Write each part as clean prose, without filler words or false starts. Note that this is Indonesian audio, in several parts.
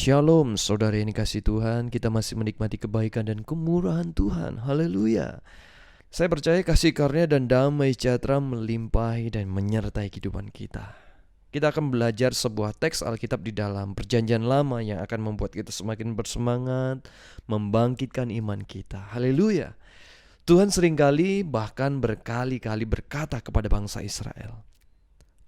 Shalom saudara yang dikasihi Tuhan, kita masih menikmati kebaikan dan kemurahan Tuhan. Haleluya. Saya percaya kasih karunia dan damai sejahtera melimpahi dan menyertai kehidupan kita. Kita akan belajar sebuah teks Alkitab di dalam Perjanjian Lama yang akan membuat kita semakin bersemangat, membangkitkan iman kita. Haleluya. Tuhan seringkali bahkan berkali-kali berkata kepada bangsa Israel,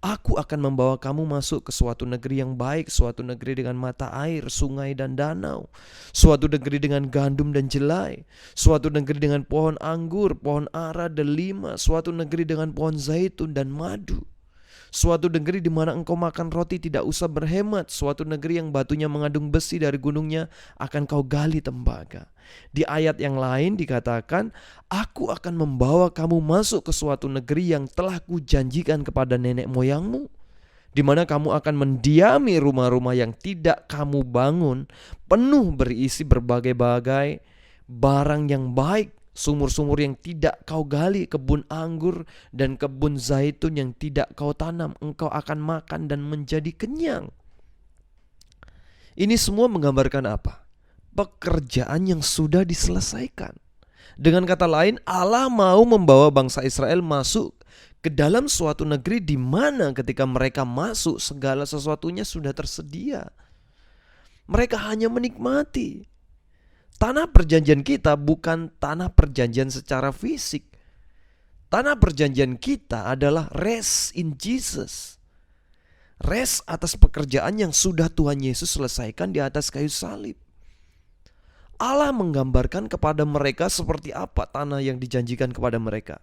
Aku akan membawa kamu masuk ke suatu negeri yang baik, suatu negeri dengan mata air, sungai dan danau, suatu negeri dengan gandum dan jelai, suatu negeri dengan pohon anggur, pohon ara, delima, suatu negeri dengan pohon zaitun dan madu. Suatu negeri di mana engkau makan roti tidak usah berhemat. Suatu negeri yang batunya mengandung besi dari gunungnya akan kau gali tembaga. Di ayat yang lain dikatakan, Aku akan membawa kamu masuk ke suatu negeri yang telah kujanjikan kepada nenek moyangmu, di mana kamu akan mendiami rumah-rumah yang tidak kamu bangun, penuh berisi berbagai-bagai barang yang baik, sumur-sumur yang tidak kau gali, kebun anggur dan kebun zaitun yang tidak kau tanam. Engkau akan makan dan menjadi kenyang. Ini semua menggambarkan apa? Pekerjaan yang sudah diselesaikan. Dengan kata lain, Allah mau membawa bangsa Israel masuk ke dalam suatu negeri di mana ketika mereka masuk segala sesuatunya sudah tersedia. Mereka hanya menikmati. Tanah perjanjian kita bukan tanah perjanjian secara fisik. Tanah perjanjian kita adalah rest in Jesus. Rest atas pekerjaan yang sudah Tuhan Yesus selesaikan di atas kayu salib. Allah menggambarkan kepada mereka seperti apa tanah yang dijanjikan kepada mereka.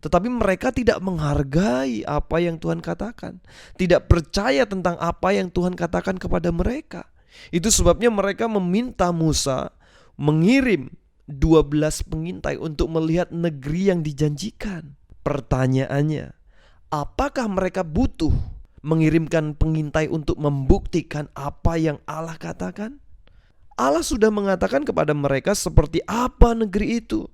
Tetapi mereka tidak menghargai apa yang Tuhan katakan. Tidak percaya tentang apa yang Tuhan katakan kepada mereka. Itu sebabnya mereka meminta Musa mengirim 12 pengintai untuk melihat negeri yang dijanjikan. Pertanyaannya, apakah mereka butuh mengirimkan pengintai untuk membuktikan apa yang Allah katakan? Allah sudah mengatakan kepada mereka seperti apa negeri itu.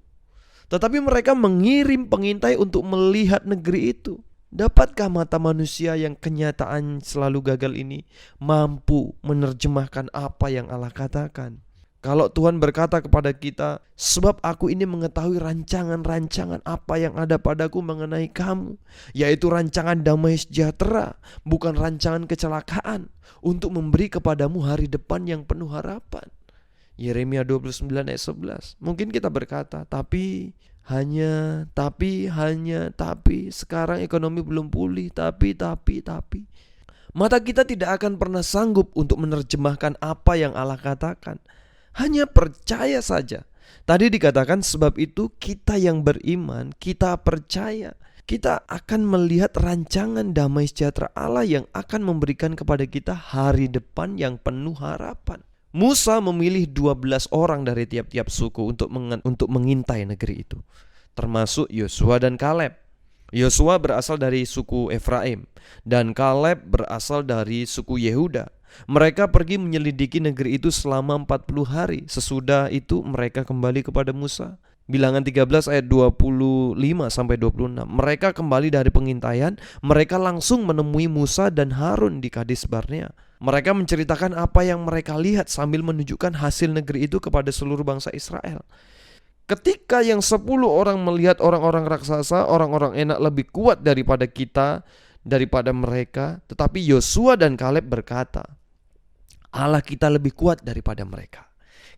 Tetapi mereka mengirim pengintai untuk melihat negeri itu. Dapatkah mata manusia yang kenyataan selalu gagal ini mampu menerjemahkan apa yang Allah katakan? Kalau Tuhan berkata kepada kita, sebab aku ini mengetahui rancangan-rancangan apa yang ada padaku mengenai kamu, yaitu rancangan damai sejahtera, bukan rancangan kecelakaan, untuk memberi kepadamu hari depan yang penuh harapan. Yeremia 29 ayat 11. Mungkin kita berkata, tapi sekarang ekonomi belum pulih, tapi. Mata kita tidak akan pernah sanggup untuk menerjemahkan apa yang Allah katakan. Hanya percaya saja. Tadi dikatakan sebab itu kita yang beriman, kita percaya. Kita akan melihat rancangan damai sejahtera Allah yang akan memberikan kepada kita hari depan yang penuh harapan. Musa memilih 12 orang dari tiap-tiap suku untuk mengintai negeri itu, termasuk Yosua dan Kaleb. Yosua berasal dari suku Efraim dan Kaleb berasal dari suku Yehuda. Mereka pergi menyelidiki negeri itu selama 40 hari. Sesudah itu mereka kembali kepada Musa. Bilangan 13 ayat 25 sampai 26. Mereka kembali dari pengintaian. Mereka langsung menemui Musa dan Harun di Kades Barnea. Mereka menceritakan apa yang mereka lihat sambil menunjukkan hasil negeri itu kepada seluruh bangsa Israel. Ketika yang 10 orang melihat orang-orang raksasa, orang-orang enak lebih kuat daripada kita, daripada mereka, tetapi Yosua dan Kaleb berkata, Allah kita lebih kuat daripada mereka.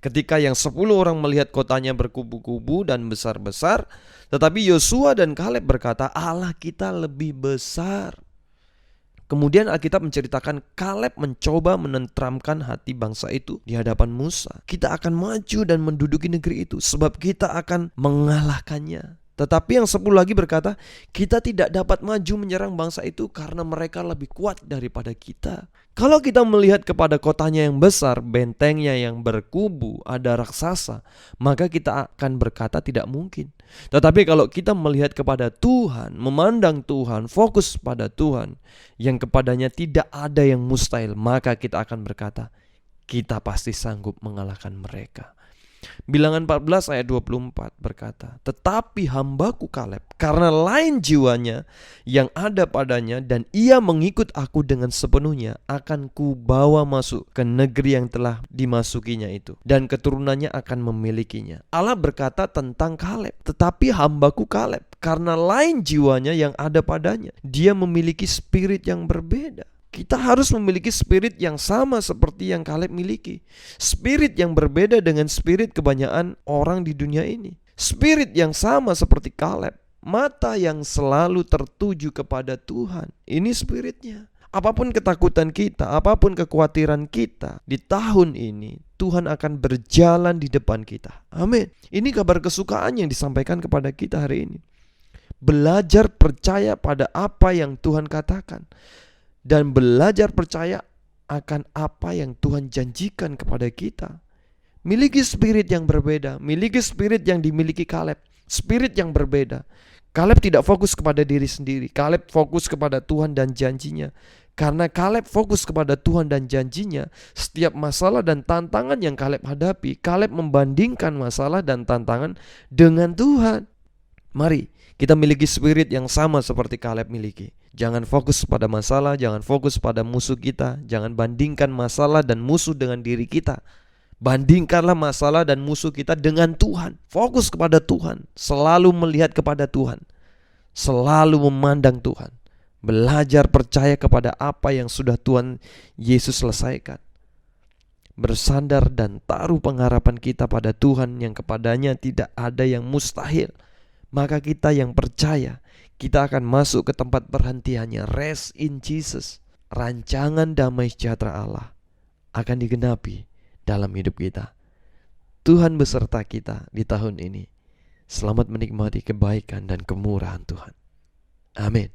Ketika yang 10 orang melihat kotanya berkubu-kubu dan besar-besar, tetapi Yosua dan Kaleb berkata, Allah kita lebih besar. Kemudian Alkitab menceritakan Kaleb mencoba menenteramkan hati bangsa itu di hadapan Musa. Kita akan maju dan menduduki negeri itu sebab kita akan mengalahkannya. Tetapi yang 10 lagi berkata, kita tidak dapat maju menyerang bangsa itu karena mereka lebih kuat daripada kita. Kalau kita melihat kepada kotanya yang besar, bentengnya yang berkubu, ada raksasa, maka kita akan berkata tidak mungkin. Tetapi kalau kita melihat kepada Tuhan, memandang Tuhan, fokus pada Tuhan, yang kepadanya tidak ada yang mustahil, maka kita akan berkata, kita pasti sanggup mengalahkan mereka. Bilangan 14 ayat 24 berkata, "Tetapi hambaku Kaleb, karena lain jiwanya yang ada padanya dan ia mengikut aku dengan sepenuhnya, akan kubawa masuk ke negeri yang telah dimasukinya itu, dan keturunannya akan memilikinya." Allah berkata tentang Kaleb, "Tetapi hambaku Kaleb, karena lain jiwanya yang ada padanya, dia memiliki spirit yang berbeda." Kita harus memiliki spirit yang sama seperti yang Kaleb miliki. Spirit yang berbeda dengan spirit kebanyakan orang di dunia ini. Spirit yang sama seperti Kaleb. Mata yang selalu tertuju kepada Tuhan. Ini spiritnya. Apapun ketakutan kita, apapun kekhawatiran kita di tahun ini, Tuhan akan berjalan di depan kita. Amin. Ini kabar kesukaan yang disampaikan kepada kita hari ini. Belajar percaya pada apa yang Tuhan katakan. Dan belajar percaya akan apa yang Tuhan janjikan kepada kita. Miliki spirit yang berbeda. Miliki spirit yang dimiliki Kaleb. Spirit yang berbeda. Kaleb tidak fokus kepada diri sendiri. Kaleb fokus kepada Tuhan dan janjinya. Karena Kaleb fokus kepada Tuhan dan janjinya, setiap masalah dan tantangan yang Kaleb hadapi, Kaleb membandingkan masalah dan tantangan dengan Tuhan. Mari kita miliki spirit yang sama seperti Kaleb miliki. Jangan fokus pada masalah, jangan fokus pada musuh kita. Jangan bandingkan masalah dan musuh dengan diri kita. Bandingkanlah masalah dan musuh kita dengan Tuhan. Fokus kepada Tuhan. Selalu melihat kepada Tuhan. Selalu memandang Tuhan. Belajar percaya kepada apa yang sudah Tuhan Yesus selesaikan. Bersandar dan taruh pengharapan kita pada Tuhan yang kepadanya tidak ada yang mustahil. Maka kita yang percaya, kita akan masuk ke tempat perhentiannya. Rest in Jesus. Rancangan damai sejahtera Allah akan digenapi dalam hidup kita. Tuhan beserta kita di tahun ini. Selamat menikmati kebaikan dan kemurahan Tuhan. Amin.